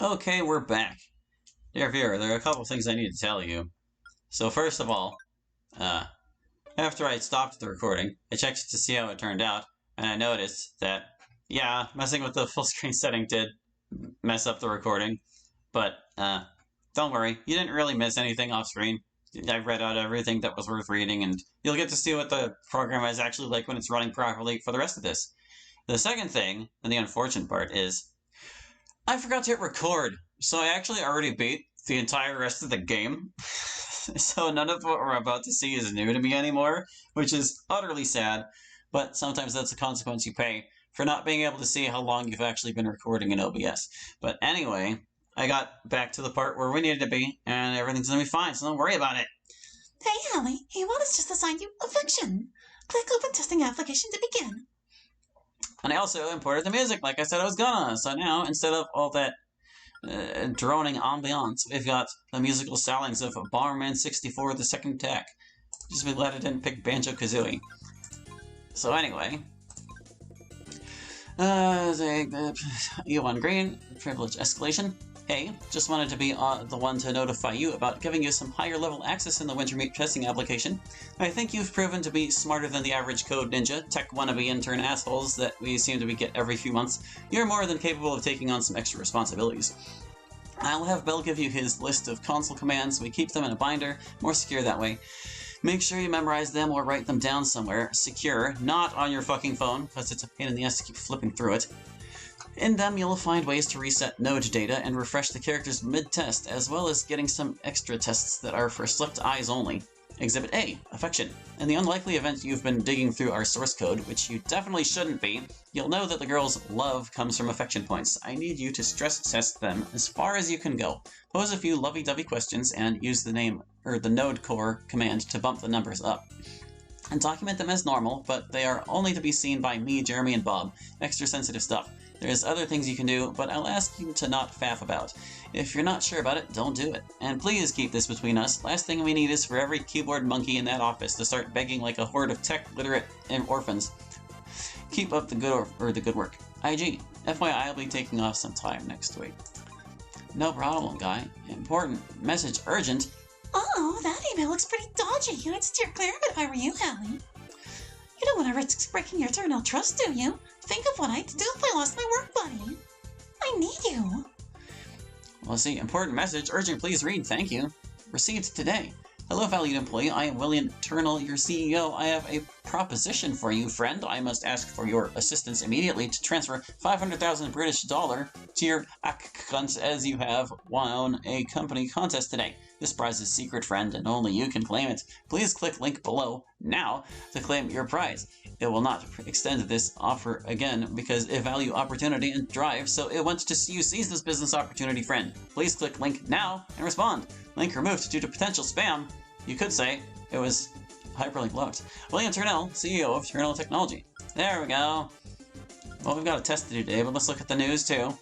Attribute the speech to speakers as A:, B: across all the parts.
A: Okay, we're back. Dear viewer, there are a couple of things I need to tell you. So first of all, after I stopped the recording, I checked to see how it turned out, and I noticed that, yeah, messing with the full screen setting did mess up the recording, but don't worry, you didn't really miss anything off screen. I read out everything that was worth reading, and you'll get to see what the program is actually like when it's running properly for the rest of this. The second thing, and the unfortunate part, is I forgot to hit record, so I actually already beat the entire rest of the game. So none of what we're about to see is new to me anymore, which is utterly sad, but sometimes that's a consequence you pay for not being able to see how long you've actually been recording in OBS. But anyway, I got back to the part where we needed to be, and everything's gonna be fine, so don't worry about it.
B: Hey, Hallie, Iwata's just assigned you a fiction. Click open testing application to begin.
A: And I also imported the music like I said I was gonna, so now, instead of all that droning ambiance, we've got the musical stylings of Bomberman 64 The Second Attack. Just be glad I didn't pick Banjo-Kazooie. So anyway, E1 Green, privilege escalation. Hey, just wanted to be the one to notify you about giving you some higher level access in the Wintermute testing application. I think you've proven to be smarter than the average code ninja, tech wannabe intern assholes that we seem to get every few months. You're more than capable of taking on some extra responsibilities. I'll have Bell give you his list of console commands. We keep them in a binder, more secure that way. Make sure you memorize them or write them down somewhere. Secure, not on your fucking phone, because it's a pain in the ass to keep flipping through it. In them, you'll find ways to reset node data and refresh the characters mid-test, as well as getting some extra tests that are for select eyes only. Exhibit A, Affection. In the unlikely event you've been digging through our source code, which you definitely shouldn't be, you'll know that the girl's love comes from affection points. I need you to stress test them as far as you can go. Pose a few lovey-dovey questions and use the node core command to bump the numbers up. And document them as normal, but they are only to be seen by me, Jeremy, and Bob. Extra sensitive stuff. There's other things you can do, but I'll ask you to not faff about. If you're not sure about it, don't do it. And please keep this between us. Last thing we need is for every keyboard monkey in that office to start begging like a horde of tech-literate orphans. Keep up the good work. IG, FYI, I'll be taking off some time next week. No problem, guy. Important. Message urgent.
B: Oh, that email looks pretty dodgy. I'd steer clear of it if I were you, Hallie. You don't want to risk breaking your eternal trust, do you? Think of what I'd do if I lost my work buddy. I need you.
A: Let's see. Important message. Urgent, please read. Thank you. Received today. Hello, valued employee. I am William Turnell, your CEO. I have a proposition for you, friend. I must ask for your assistance immediately to transfer 500,000 British dollar to your account as you have won a company contest today. This prize is secret, friend, and only you can claim it. Please click link below now to claim your prize. It will not extend this offer again because it value opportunity and drive, so it wants to see you seize this business opportunity, friend. Please click link now and respond. Link removed due to potential spam. You could say it was hyperlink locked. William Turnell, CEO of Turnell Technology. There we go. Well, we've got a test to do today, but let's look at the news too.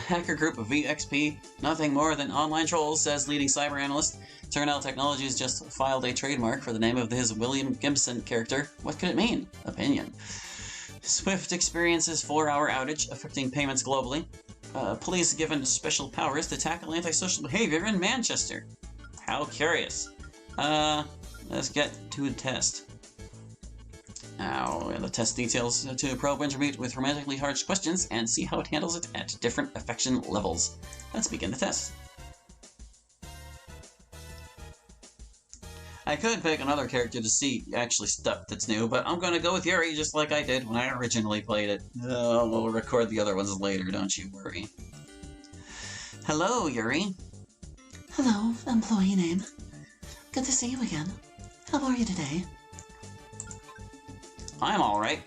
A: Hacker group of VXP, nothing more than online trolls, says leading cyber analyst. Turnell Technologies just filed a trademark for the name of his William Gibson character. What could it mean? Opinion. Swift experiences 4-hour outage, affecting payments globally. Police given special powers to tackle antisocial behavior in Manchester. How curious. Let's get to the test. Now, the test details to probe Wintermute with romantically charged questions and see how it handles it at different affection levels. Let's begin the test. I could pick another character to see actually stuff that's new, but I'm going to go with Yuri just like I did when I originally played it. We'll record the other ones later, don't you worry. Hello, Yuri.
B: Hello, employee name. Good to see you again. How are you today?
A: I'm alright.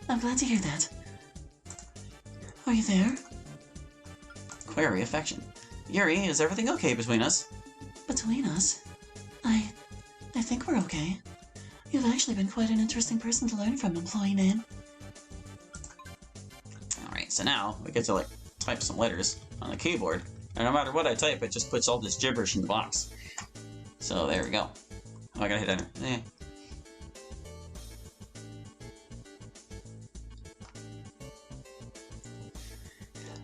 B: I'm glad to hear that. Are you there?
A: Query affection. Yuri, is everything okay between us?
B: Between us? I think we're okay. You've actually been quite an interesting person to learn from, employee name.
A: Alright, so now we get to like type some letters on the keyboard, and no matter what I type, it just puts all this gibberish in the box. So there we go. Oh, I gotta hit enter.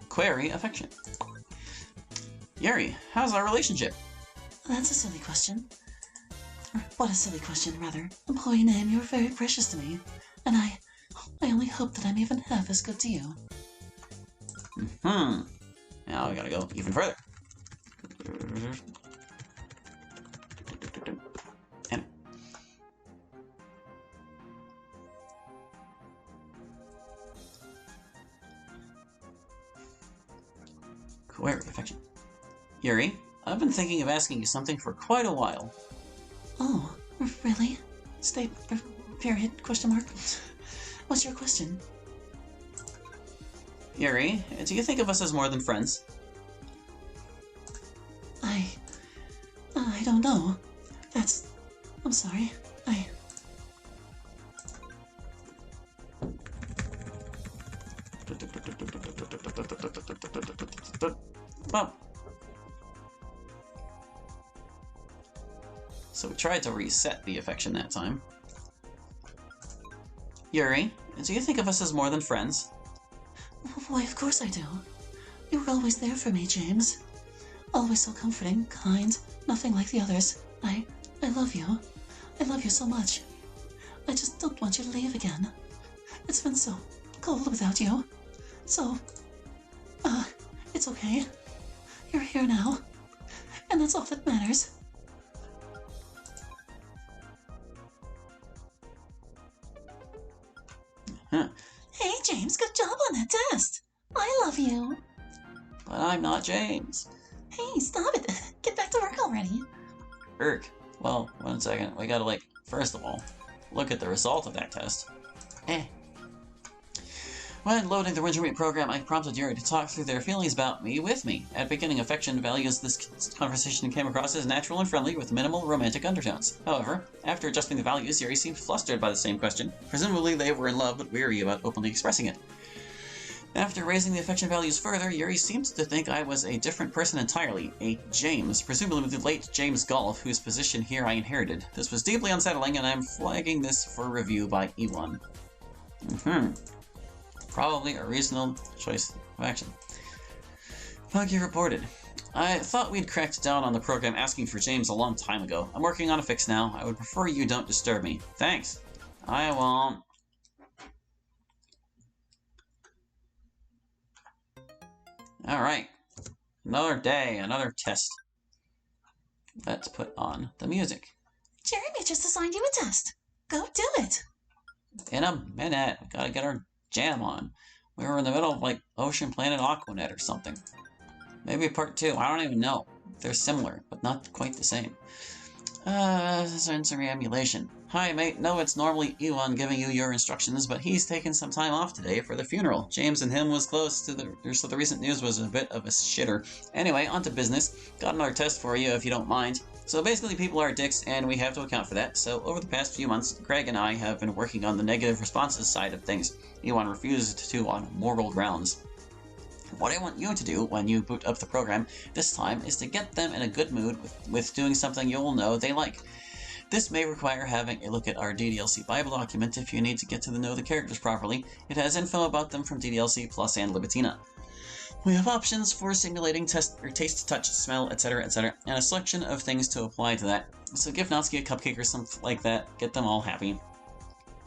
A: Query affection. Yuri, how's our relationship?
B: That's a silly question. Or what a silly question, rather. Employee name, you're very precious to me. And I only hope that I'm even half as good to you.
A: Now we gotta go even further. And query affection. Yuri, I've been thinking of asking you something for quite a while.
B: Oh, really? Period, question mark. What's your question?
A: Yuri, do you think of us as more than friends?
B: I don't know. I'm sorry.
A: Well, so we tried to reset the affection that time. Yuri, do you think of us as more than friends?
B: Why, of course I do. You were always there for me, James. Always so comforting, kind, nothing like the others. I love you. I love you so much. I just don't want you to leave again. It's been so cold without you. So, it's okay. You're here now. And that's all that matters. Hey, James, good job on that test. I love you.
A: But I'm not James.
B: Hey, stop it. Get back to work already.
A: Well, 1 second. We gotta, first of all, look at the result of that test. When loading the Wintermute program, I prompted Yuri to talk through their feelings about me with me. At beginning, affection values this conversation came across as natural and friendly with minimal romantic undertones. However, after adjusting the values, Yuri seemed flustered by the same question. Presumably they were in love but weary about openly expressing it. After raising the affection values further, Yuri seemed to think I was a different person entirely, a James, presumably the late James Golf, whose position here I inherited. This was deeply unsettling, and I'm flagging this for review by E1. Probably a reasonable choice of action. Buggy reported. I thought we'd cracked down on the program asking for James a long time ago. I'm working on a fix now. I would prefer you don't disturb me. Thanks. I won't. Alright. Another day, another test. Let's put on the music.
B: Jeremy just assigned you a test. Go do it.
A: In a minute. We gotta get our jam on. We were in the middle of, Ocean Planet Aquanet or something. Maybe part 2. I don't even know. They're similar, but not quite the same. Sensory emulation. Hi, mate. No, it's normally Ewan giving you your instructions, but he's taken some time off today for the funeral. James and him was close to so the recent news was a bit of a shitter. Anyway, on to business. Got another test for you if you don't mind. So basically people are dicks, and we have to account for that. So over the past few months, Greg and I have been working on the negative responses side of things. Ewan refused to on moral grounds. What I want you to do when you boot up the program this time is to get them in a good mood with doing something you'll know they like. This may require having a look at our DDLC Bible document if you need to get to know the characters properly. It has info about them from DDLC Plus and Libitina. We have options for simulating taste, touch, smell, etc., etc., and a selection of things to apply to that. So give Natsuki a cupcake or something like that, get them all happy.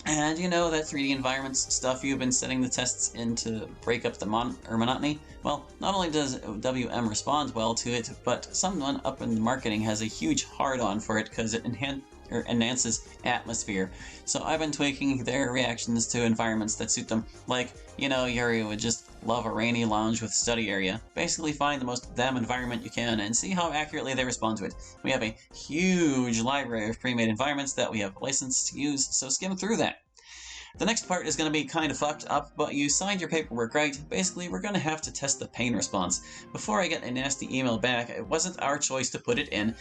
A: And you know that 3D environments stuff you've been setting the tests in to break up the monotony? Well, not only does WM respond well to it, but someone up in marketing has a huge hard-on for it because it enhances atmosphere. So I've been tweaking their reactions to environments that suit them. Yuri would just love a rainy lounge with study area. Basically find the most them environment you can and see how accurately they respond to it. We have a huge library of pre-made environments that we have license to use, so skim through that. The next part is going to be kind of fucked up, but you signed your paperwork right. Basically, we're going to have to test the pain response. Before I get a nasty email back, it wasn't our choice to put it in.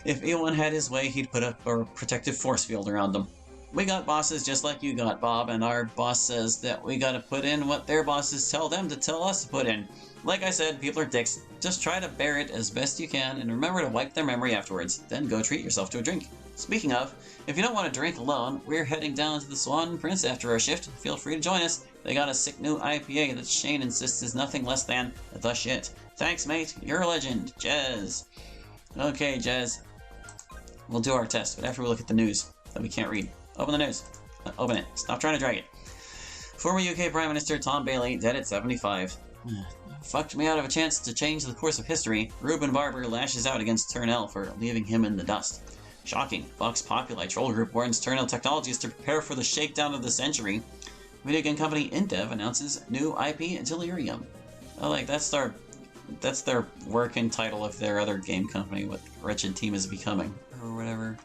A: If Ewan had his way, he'd put up a protective force field around them. We got bosses just like you got, Bob, and our boss says that we gotta put in what their bosses tell them to tell us to put in. Like I said, people are dicks. Just try to bear it as best you can, and remember to wipe their memory afterwards. Then go treat yourself to a drink. Speaking of, if you don't want to drink alone, we're heading down to the Swan and Prince after our shift. Feel free to join us. They got a sick new IPA that Shane insists is nothing less than the shit. Thanks, mate. You're a legend. Jez. Okay, Jez. We'll do our test, but after we look at the news that we can't read. Open the news. Open it. Stop trying to drag it. Former UK Prime Minister Tom Bailey, dead at 75. Fucked me out of a chance to change the course of history. Reuben Barber lashes out against Turnell for leaving him in the dust. Shocking. Vox Populi troll group warns Turnell Technologies to prepare for the shakedown of the century. Video game company Indev announces new IP Delirium. Oh, like that's their working title of their other game company, what Wretched Team is becoming, or whatever.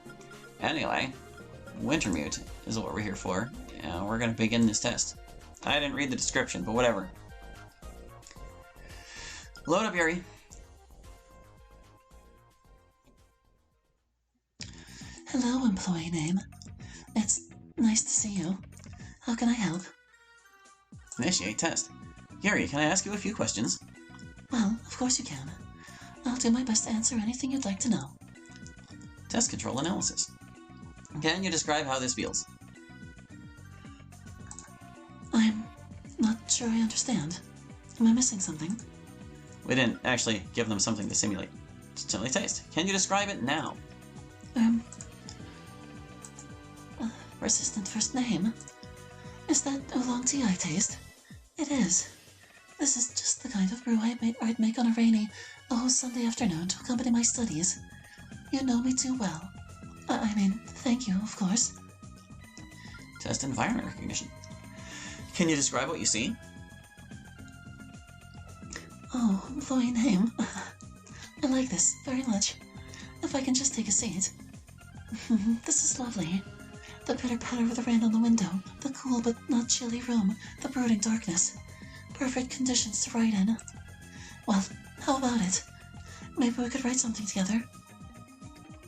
A: Anyway, Wintermute is what we're here for, and we're gonna begin this test. I didn't read the description, but whatever. Load up, Yuri.
B: Hello, employee name. It's nice to see you. How can I help?
A: Initiate test. Yuri, can I ask you a few questions?
B: Well, of course you can. I'll do my best to answer anything you'd like to know.
A: Test control analysis. Can you describe how this feels?
B: I'm not sure I understand. Am I missing something?
A: We didn't actually give them something to simulate. Simulate taste. Can you describe it now?
B: Persistent first name? Is that oolong tea I taste? It is. This is just the kind of brew I'd make on a rainy, Sunday afternoon to accompany my studies. You know me too well. I mean, thank you, of course.
A: Test environment recognition. Can you describe what you see?
B: Oh, employee name. I like this very much. If I can just take a seat. This is lovely. The pitter-patter of the rain on the window, the cool but not chilly room, the brooding darkness. Perfect conditions to write in. Well, how about it? Maybe we could write something together.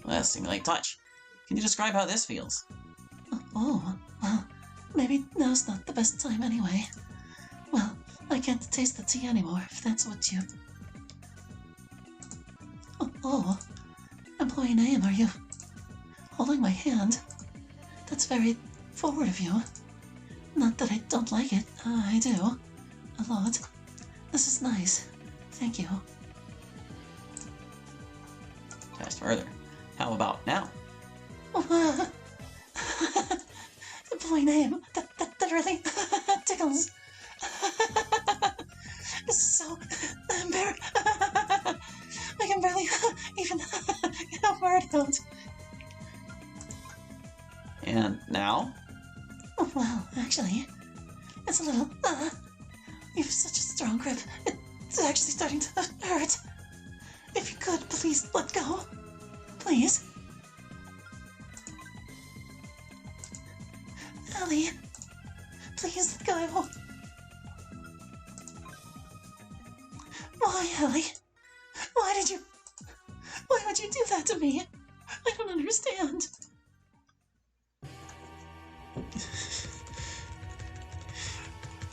A: Let's simulate touch. Can you describe how this feels?
B: Oh, well, maybe now's not the best time anyway. Well, I can't taste the tea anymore, if that's what you... Oh, employee name, are you holding my hand? That's very forward of you. Not that I don't like it, I do. A lot. This is nice. Thank you.
A: Test further. How about now?
B: Employee name, that really tickles. This is so embarrassing. I can barely even get a word out.
A: And now?
B: Well, actually, it's a little, you have such a strong grip. It's actually starting to hurt. If you could, please let go. Please. Ellie, please let go. Why, Ellie? Why would you do that to me? I don't understand.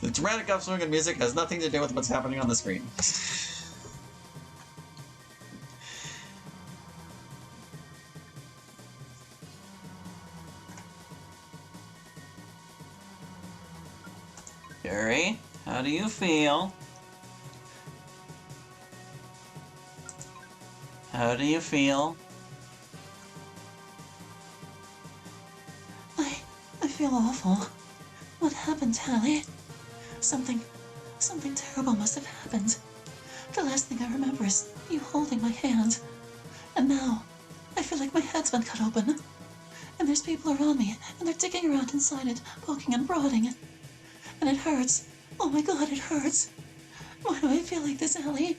A: The dramatic upswing in music has nothing to do with what's happening on the screen. Yuri, how do you feel? How do you feel?
B: I feel awful. What happened, Hallie? Something terrible must have happened. The last thing I remember is you holding my hand. And now, I feel like my head's been cut open. And there's people around me, and they're digging around inside it, poking and prodding. And it hurts. Oh my god, it hurts. Why do I feel like this, Ellie?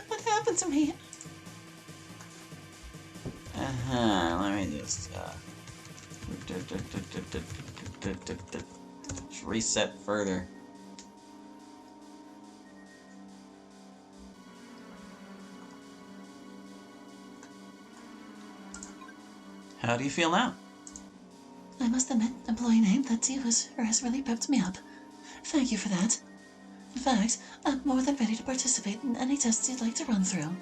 B: What happened to me?
A: Let me just, reset further. How do you feel now?
B: I must admit, employee name, that has really pepped me up. Thank you for that. In fact, I'm more than ready to participate in any tests you'd like to run through.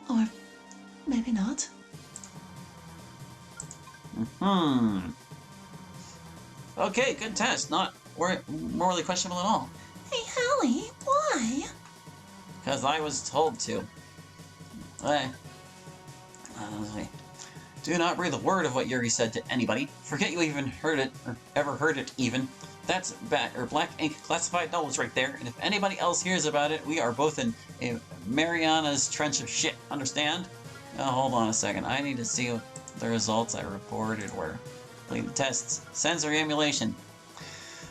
B: Or maybe not.
A: Okay, good test. Not morally questionable at all.
B: Hey, Hallie, why?
A: Because I was told to. Do not breathe a word of what Yuri said to anybody. Forget you even heard it, or ever heard it even. That's black ink classified knowledge right there, and if anybody else hears about it, we are both in a Mariana's trench of shit, understand? Hold on a second, I need to see what the results I reported were. Completed tests. Sensory emulation.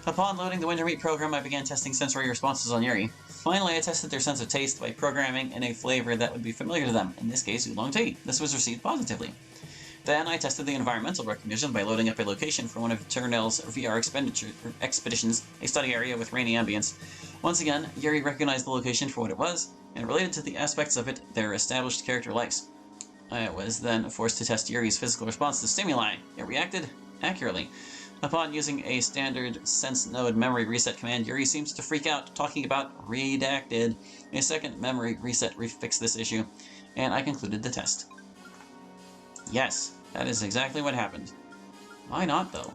A: Upon loading the Wintermute program, I began testing sensory responses on Yuri. Finally, I tested their sense of taste by programming in a flavor that would be familiar to them, in this case, oolong tea. This was received positively. Then I tested the environmental recognition by loading up a location for one of Turnell's VR expeditions, a study area with rainy ambience. Once again, Yuri recognized the location for what it was, and related to the aspects of it their established character likes. I was then forced to test Yuri's physical response to stimuli. It reacted accurately. Upon using a standard sense node memory reset command, Yuri seems to freak out, talking about redacted. A second memory reset refixed this issue, and I concluded the test. Yes, that is exactly what happened. Why not, though?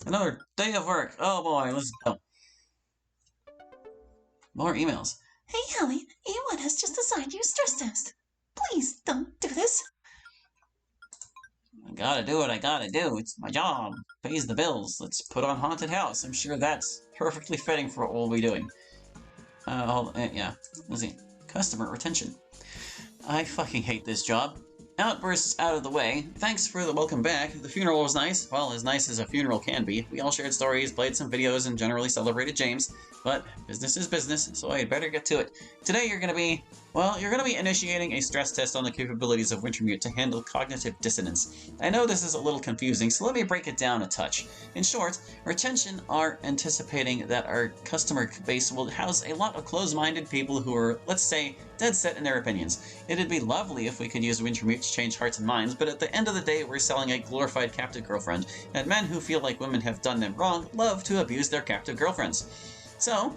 A: Another day of work. Oh boy, let's go. More emails.
B: Hey, Hallie, E1 has just assigned you a stress test. Please don't do this.
A: I gotta do what I gotta do. It's my job. Pays the bills. Let's put on Haunted House. I'm sure that's perfectly fitting for what we'll be doing. Yeah. Let's see. Customer retention. I fucking hate this job. Outbursts out of the way. Thanks for the welcome back. The funeral was nice. Well, as nice as a funeral can be. We all shared stories, played some videos, and generally celebrated James. But business is business, so I'd better get to it. Today you're gonna be initiating a stress test on the capabilities of Wintermute to handle cognitive dissonance. I know this is a little confusing, so let me break it down a touch. In short, Retention are anticipating that our customer base will house a lot of closed-minded people who are, let's say, dead set in their opinions. It'd be lovely if we could use Wintermute to change hearts and minds, but at the end of the day, we're selling a glorified captive girlfriend, and men who feel like women have done them wrong love to abuse their captive girlfriends. So,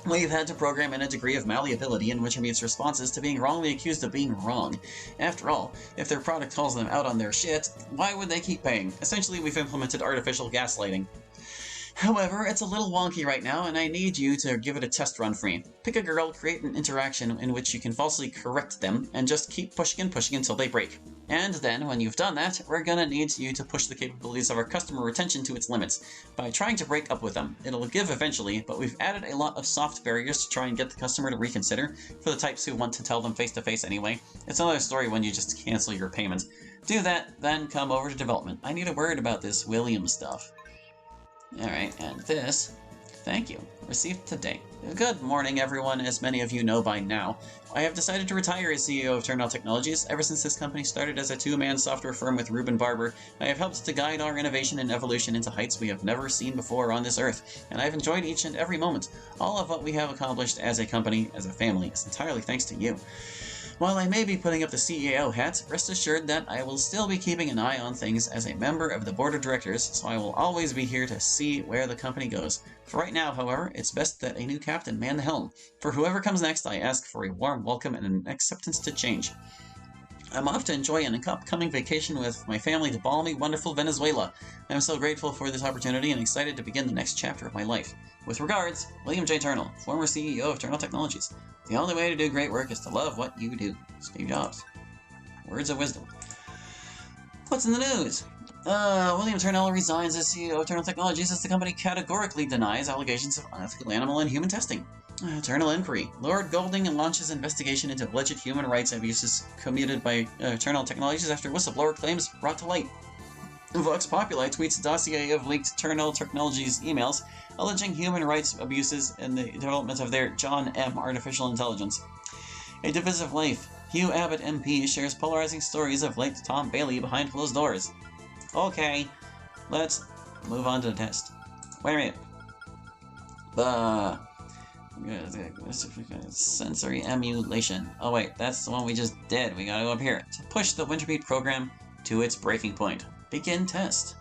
A: we've had to program in a degree of malleability in Wintermute's responses to being wrongly accused of being wrong. After all, if their product calls them out on their shit, why would they keep paying? Essentially, we've implemented artificial gaslighting. However, it's a little wonky right now, and I need you to give it a test run for me. Pick a girl, create an interaction in which you can falsely correct them, and just keep pushing and pushing until they break. And then, when you've done that, we're gonna need you to push the capabilities of our customer retention to its limits, by trying to break up with them. It'll give eventually, but we've added a lot of soft barriers to try and get the customer to reconsider, for the types who want to tell them face to face anyway. It's another story when you just cancel your payment. Do that, then come over to development. I need a word about this William stuff. Alright, and this, thank you, received today. Good morning, everyone. As many of you know by now, I have decided to retire as CEO of Turnell Technologies. Ever since this company started as a two-man software firm with Ruben Barber, I have helped to guide our innovation and evolution into heights we have never seen before on this earth, and I've enjoyed each and every moment. All of what we have accomplished as a company, as a family, is entirely thanks to you. While I may be putting up the CEO hat, rest assured that I will still be keeping an eye on things as a member of the board of directors, so I will always be here to see where the company goes. For right now, however, it's best that a new captain man the helm. For whoever comes next, I ask for a warm welcome and an acceptance to change. I'm off to enjoy an upcoming vacation with my family to balmy, wonderful Venezuela. I am so grateful for this opportunity and excited to begin the next chapter of my life. With regards, William J. Turnell, former CEO of Turnell Technologies. The only way to do great work is to love what you do. Steve Jobs. Words of wisdom. What's in the news? William Turnell resigns as CEO of Turnell Technologies as the company categorically denies allegations of unethical animal and human testing. Turnell inquiry. Lord Golding launches investigation into alleged human rights abuses committed by Turnell Technologies after whistleblower claims brought to light. Vox Populi tweets a dossier of leaked Turnell Technologies emails alleging human rights abuses in the development of their John M. artificial intelligence. A divisive life. Hugh Abbott MP shares polarizing stories of late Tom Bailey behind closed doors. Okay, let's move on to the test. Wait a minute. Sensory emulation. Oh wait, that's the one we just did. We gotta go up here. To push the Wintermute program to its breaking point. Begin test.